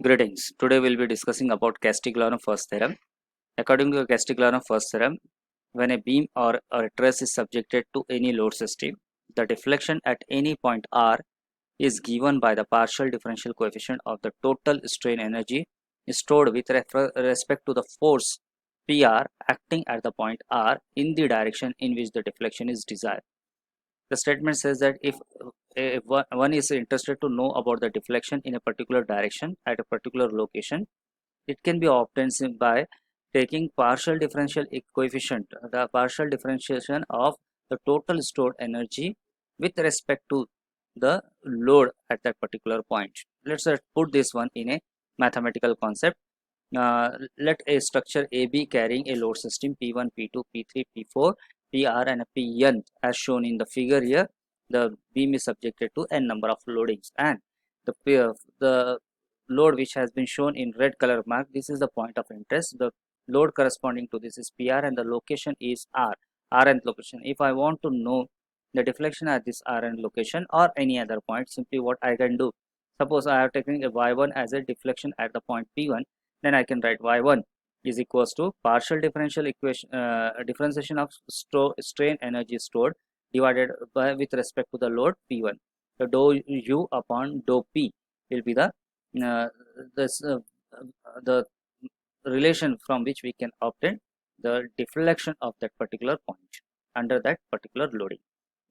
Greetings. Today we'll be discussing about Castiglione first theorem. According to Castiglione first theorem, when a beam or a truss is subjected to any load system, the deflection at any point R is given by the partial differential coefficient of the total strain energy stored with respect to the force PR acting at the point R in the direction in which the deflection is desired. The statement says that if one is interested to know about the deflection in a particular direction at a particular location, it can be obtained by taking partial differential coefficient, the partial differentiation of the total stored energy with respect to the load at that particular point. Let's put this one in a mathematical concept. Let a structure AB carrying a load system P1, P2, P3, P4, PR and Pn as shown in the figure here. The beam is subjected to n number of loadings, and the load which has been shown in red color mark, this is the point of interest. The load corresponding to this is PR and the location is R, Rnth location. If I want to know the deflection at this Rn location or any other point, simply what I can do, suppose I have taken a y1 as a deflection at the point P1, then I can write y1 is equals to partial differential equation differentiation of strain energy stored divided by with respect to the load P1. So dou u upon dou P will be uh, this, the relation from which we can obtain the deflection of that particular point under that particular loading.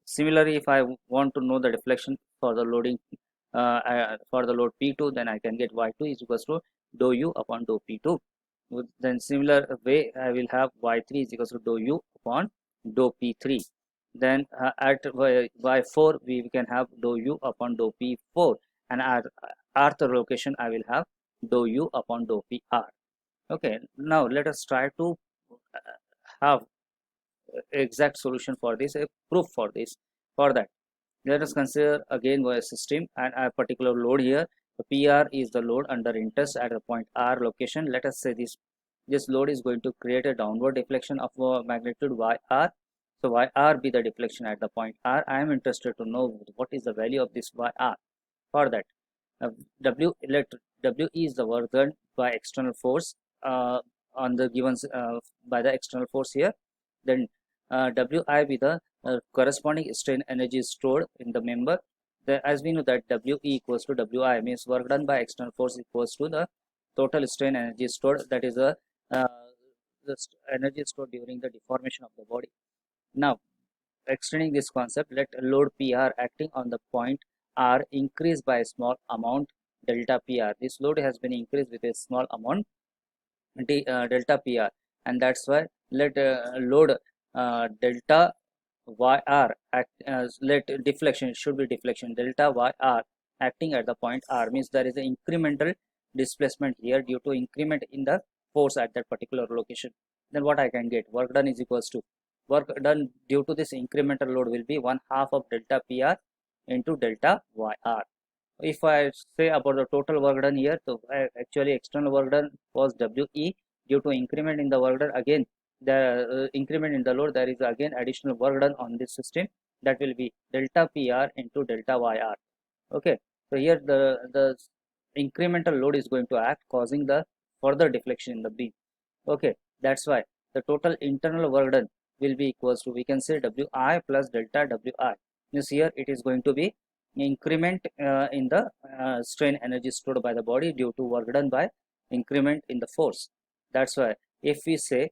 Similarly, if I want to know the deflection for the loading for the load P2, then I can get y2 is equals to dou u upon dou P2. Then similar way I will have y3 is equals to dou u upon dou P3. Then at y4 we can have dou u upon dou P4, and at rth location I will have dou u upon dou PR. Okay, now let us try to have exact solution for this, a proof for this. For that, let us consider again a system and a particular load here. The PR is the load under interest at the point R location. Let us say this load is going to create a downward deflection of magnitude YR. So YR be the deflection at the point R. I am interested to know what is the value of this YR. For that, W is the work done by external force on the given by the external force here. Then Wi be the corresponding strain energy stored in the member. As we know that We equals to Wi means work done by external force equals to the total strain energy stored, that is the energy stored during the deformation of the body. Now, extending this concept, let load PR acting on the point R increase by a small amount delta PR. This load has been increased with a small amount delta PR, and that's why let load delta YR act let deflection, it should be deflection delta YR acting at the point R, means there is an incremental displacement here due to increment in the force at that particular location. Then what I can get, work done is equals to work done due to this incremental load will be 1/2 of delta PR into delta YR. If I say about the total work done here, so actually external work done was WE. Due to increment in the work done, again the increment in the load, there is again additional work done on this system, that will be delta PR into delta YR. Okay, so here the incremental load is going to act, causing the further deflection in the beam. Okay, that's why the total internal work done will be equals to, we can say Wi plus delta Wi. Means here it is going to be increment in the strain energy stored by the body due to work done by increment in the force. That's why if we say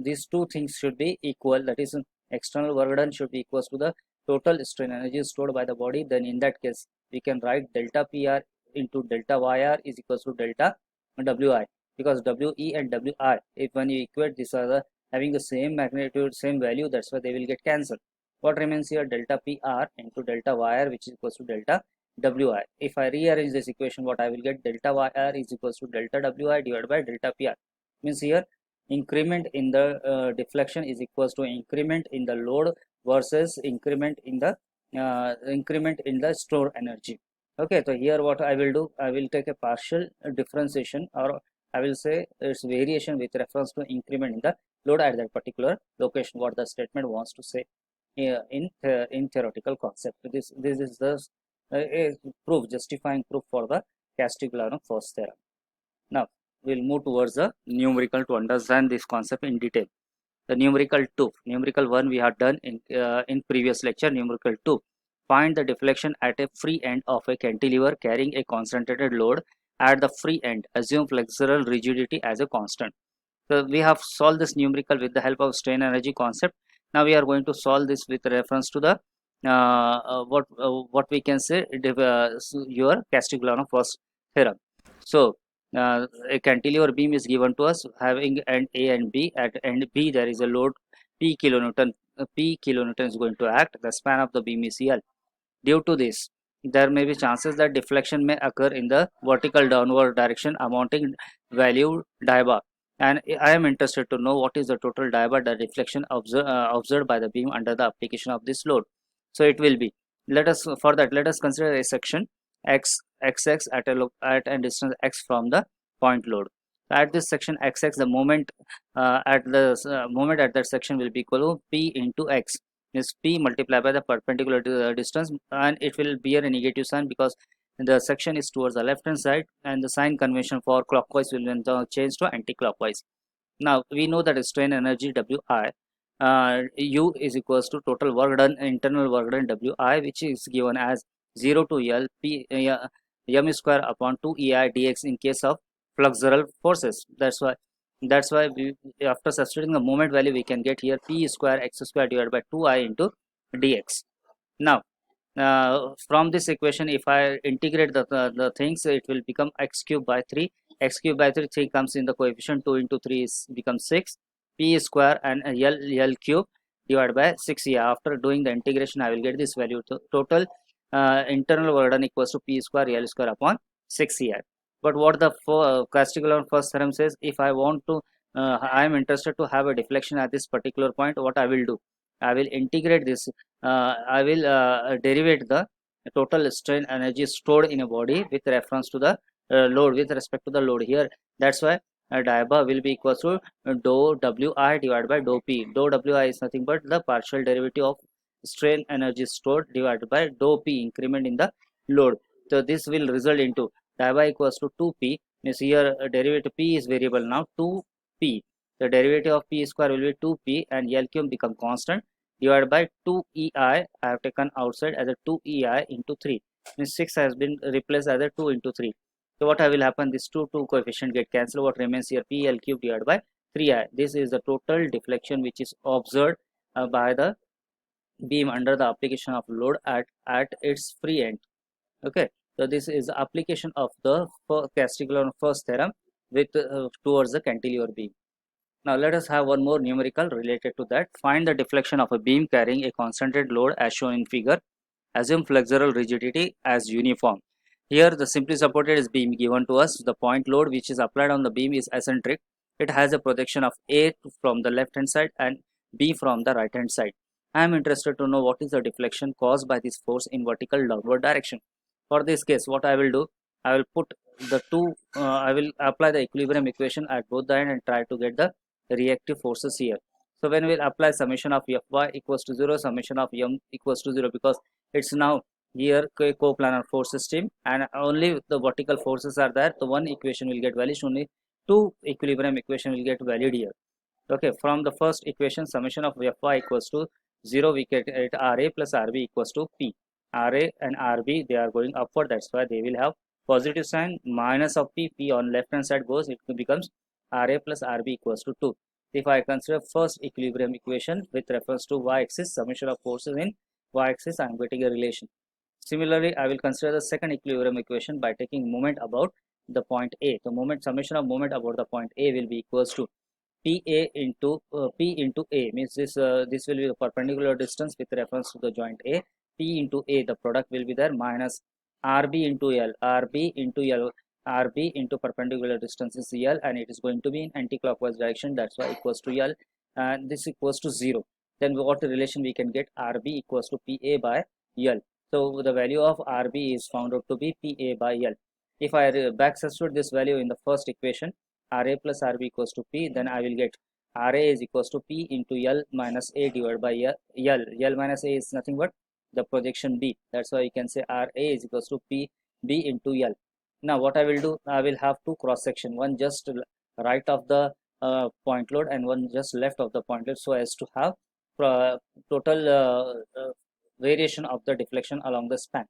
these two things should be equal, that is external work done should be equals to the total strain energy stored by the body, then in that case we can write delta PR into delta YR is equals to delta Wi, because We and Wi, if when you equate, these are having the same magnitude, same value, that's why they will get cancelled. What remains here, delta PR into delta YR, which is equals to delta Wi. If I rearrange this equation, what I will get, delta YR is equals to delta Wi divided by delta PR. Means here increment in the deflection is equals to increment in the load versus increment in the stored energy. Okay, so here what I will do, I will take a partial differentiation, or I will say its variation with reference to increment in the load at that particular location, what the statement wants to say in theoretical concept. This is the justifying proof for the Castigliano first theorem. Now we'll move towards the numerical to understand this concept in detail. The numerical 2, numerical 1 we have done in previous lecture. Numerical 2, find the deflection at a free end of a cantilever carrying a concentrated load at the free end. Assume flexural rigidity as a constant. So we have solved this numerical with the help of strain energy concept. Now we are going to solve this with reference to the what we can say your Castigliano first theorem. So a cantilever beam is given to us having end A and B. At end B there is a load P kilonewton. P kilonewton is going to act. The span of the beam is L. Due to this, there may be chances that deflection may occur in the vertical downward direction amounting value diabar. And I am interested to know what is the total diabar the deflection observed by the beam under the application of this load. So it will be, let us consider a section xx at a distance x from the point load. At this section xx, the moment at that section will be equal to p into x, is p multiplied by the perpendicular distance, and it will bear a negative sign because the section is towards the left hand side, and the sign convention for clockwise will then change to anti-clockwise. Now we know that strain energy Wi, U is equals to total work done, internal work done Wi, which is given as 0 to L p m square upon 2 ei dx in case of flexural forces. That's why we, after substituting the moment value, we can get here p square x square divided by 2i into dx. Now from this equation, if I integrate the things, it will become x cube by 3. X cube by 3 comes in the coefficient, 2 into 3 becomes 6. P square and L cube divided by 6. After doing the integration, I will get this value. Total internal work done equals to P square L square upon 6 here. But what the Castigliano first theorem says, if I want to, I am interested to have a deflection at this particular point, what I will do? I will integrate this. I will derivate the total strain energy stored in a body with reference to the load, with respect to the load here. That's why diabar will be equal to dou Wi divided by dou P. Dou Wi is nothing but the partial derivative of strain energy stored divided by dou P, increment in the load. So this will result into diabar equals to 2P, means here derivative P is variable now, 2P. The derivative of P square will be 2P, and L cube become constant, divided by 2EI. I have taken outside as a 2EI into 3. Means 6 has been replaced as a 2 into 3. So what will happen? This 2 coefficient get cancelled. What remains here? PL cube divided by 3i. This is the total deflection which is observed by the beam under the application of load at its free end. Okay. So this is the application of the Castigliano first theorem with towards the cantilever beam. Now let us have one more numerical related to that. Find the deflection of a beam carrying a concentrated load as shown in figure. Assume flexural rigidity as uniform. Here the simply supported is beam given to us. The point load which is applied on the beam is eccentric. It has a projection of A from the left hand side and B from the right hand side. I am interested to know what is the deflection caused by this force in vertical downward direction. For this case, what I will do, I will put the two, I will apply the equilibrium equation at both the end and try to get the reactive forces here. So when we will apply summation of Fy equals to 0, summation of M equals to 0, because it's now here coplanar force system and only the vertical forces are there. So one equation will get valid, only two equilibrium equation will get valid here. Okay, from the first equation, summation of Fy equals to 0, we get Ra plus Rb equals to P. Ra and Rb, they are going upward, that's why they will have positive sign. Minus of P on left hand side goes, it becomes Ra plus Rb equals to 2. If I consider first equilibrium equation with reference to y-axis, summation of forces in y-axis, I am getting a relation. Similarly, I will consider the second equilibrium equation by taking moment about the point A. The moment summation of moment about the point A will be equals to PA into P into A, means this will be the perpendicular distance with reference to the joint A. P into A, the product will be there, minus RB into L. RB into L. RB into perpendicular distance is L, and it is going to be in anti-clockwise direction. That's why equals to L, and this equals to 0. Then what relation we can get? RB equals to PA by L. So the value of RB is found out to be PA by L. If I back substitute this value in the first equation, Ra plus Rb equals to P, then I will get Ra is equals to P into L minus A divided by L. L minus A is nothing but the projection B. That's why you can say RA is equals to PB into L. Now what I will do, I will have two cross section, one just right of the point load and one just left of the point load, so as to have total variation of the deflection along the span.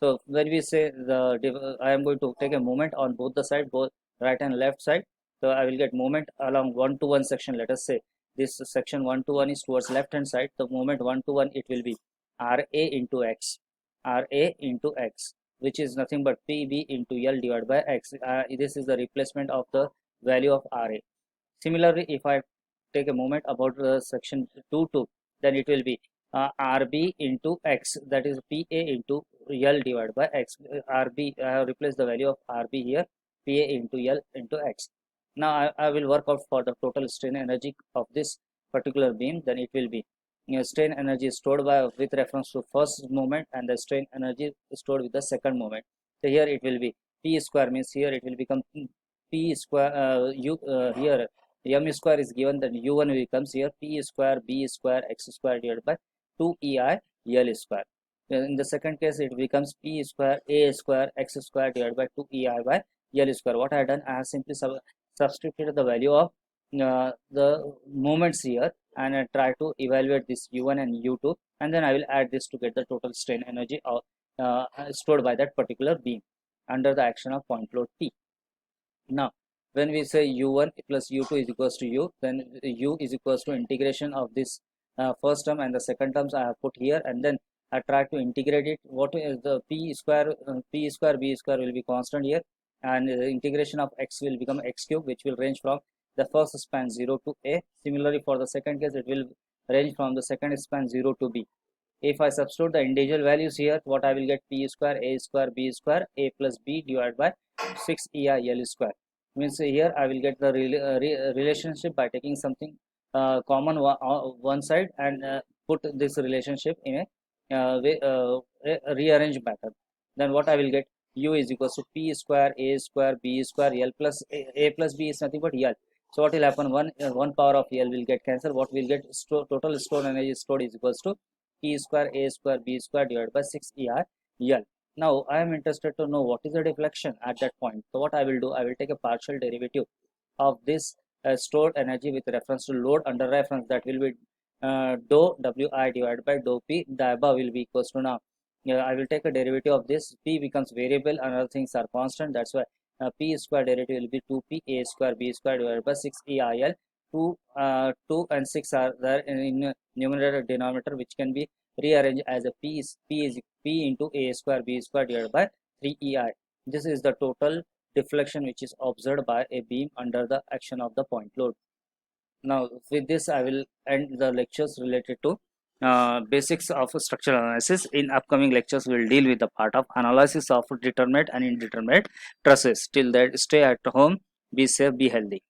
So when we say I am going to take a moment on both the side, both right and left side. So I will get moment along 1 to 1 section. Let us say this section 1 to 1 is towards left hand side. The moment 1 to 1, it will be RA into X, RA into X, which is nothing but PB into L divided by X. This is the replacement of the value of RA. Similarly, if I take a moment about section 2 to, then it will be RB into X, that is PA into L divided by X. RB, I have replaced the value of RB here, PA into L into X. Now I will work out for the total strain energy of this particular beam. Then it will be, strain energy stored by with reference to first moment, and the strain energy stored with the second moment. So here it will be P square, means here it will become P square, here M square is given, then U1 becomes here P square B square X square divided by 2 EI L square. In the second case, it becomes P square A square X square divided by 2 EI by L square. What I have done, I have simply substituted the value of the moments here, and I try to evaluate this U1 and U2, and then I will add this to get the total strain energy stored by that particular beam under the action of point load P. Now when we say U1 plus U2 is equals to U, then U is equals to integration of this first term and the second terms I have put here, and then I try to integrate it. What is the P square B square will be constant here, and the integration of X will become X cube, which will range from the first span 0 to A. Similarly, for the second case, it will range from the second span 0 to B. If I substitute the individual values here, what I will get, P square A square B square A plus B divided by 6 EI L square. Means here I will get the relationship by taking something common one side, and put this relationship in a rearranged method. Then what I will get, U is equals to P square A square B square L plus A plus B is nothing but L. So what will happen, one power of L will get cancelled. What will get, total stored energy stored is equals to P square A square B square divided by 6 ER L. Now I am interested to know what is the deflection at that point. So what I will do, I will take a partial derivative of this stored energy with reference to load under reference. That will be dou Wi divided by dou P. The above will be equals to, now I will take a derivative of this. P becomes variable and other things are constant. That's why P square derivative will be 2P A square B square divided by 6 EIL. 2 and 6 are there in numerator denominator, which can be rearranged as a P into A square B square divided by 3 EI. This is the total deflection which is observed by a beam under the action of the point load. Now with this I will end the lectures related to basics of structural analysis. In upcoming lectures we will deal with the part of analysis of determinate and indeterminate trusses. Till that, stay at home, be safe, be healthy.